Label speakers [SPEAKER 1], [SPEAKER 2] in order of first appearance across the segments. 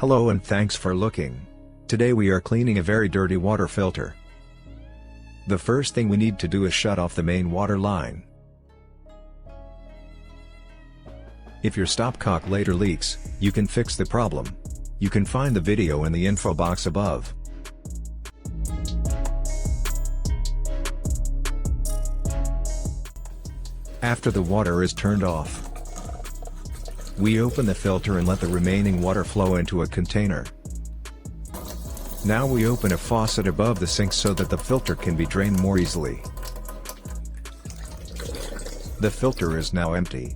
[SPEAKER 1] Hello and thanks for looking. Today we are cleaning a very dirty water filter. The first thing we need to do is shut off the main water line. If your stopcock later leaks, you can fix the problem. You can find the video in the info box above. After the water is turned off, we open the filter and let the remaining water flow into a container. Now we open a faucet above the sink so that the filter can be drained more easily. The filter is now empty.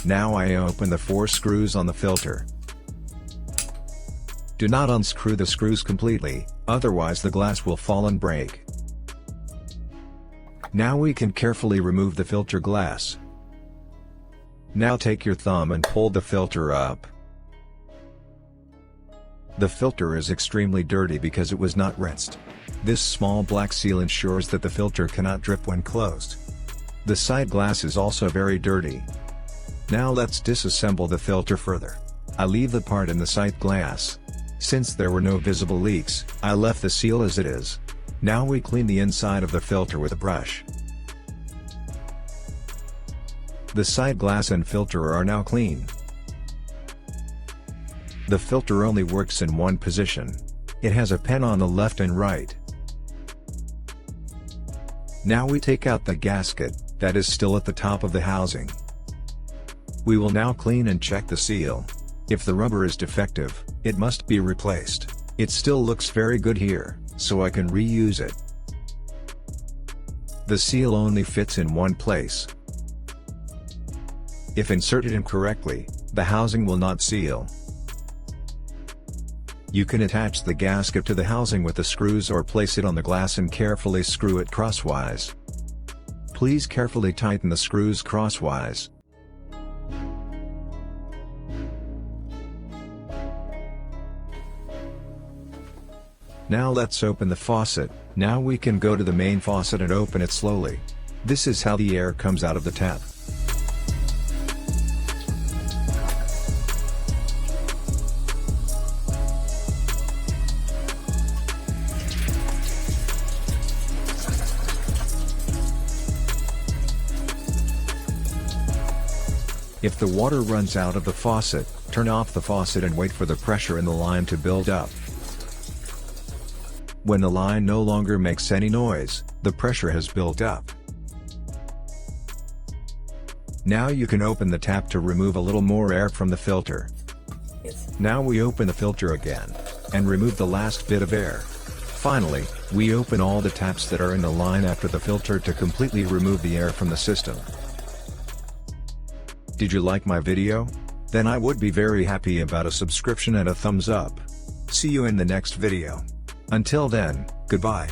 [SPEAKER 1] Now I open the 4 screws on the filter. Do not unscrew the screws completely, otherwise the glass will fall and break. Now we can carefully remove the filter glass. Now take your thumb and pull the filter up. The filter is extremely dirty because it was not rinsed. This small black seal ensures that the filter cannot drip when closed. The side glass is also very dirty. Now let's disassemble the filter further. I leave the part in the side glass. Since there were no visible leaks, I left the seal as it is. Now we clean the inside of the filter with a brush. The side glass and filter are now clean. The filter only works in one position. It has a pen on the left and right. Now we take out the gasket, that is still at the top of the housing. We will now clean and check the seal. If the rubber is defective, it must be replaced. It still looks very good here, so I can reuse it. The seal only fits in one place. If inserted incorrectly, the housing will not seal. You can attach the gasket to the housing with the screws or place it on the glass and carefully screw it crosswise. Please carefully tighten the screws crosswise. Now let's open the faucet. Now we can go to the main faucet and open it slowly. This is how the air comes out of the tap. If the water runs out of the faucet, turn off the faucet and wait for the pressure in the line to build up. When the line no longer makes any noise, the pressure has built up. Now you can open the tap to remove a little more air from the filter. Now we open the filter again, and remove the last bit of air. Finally, we open all the taps that are in the line after the filter to completely remove the air from the system. Did you like my video? Then I would be very happy about a subscription and a thumbs up. See you in the next video. Until then, goodbye.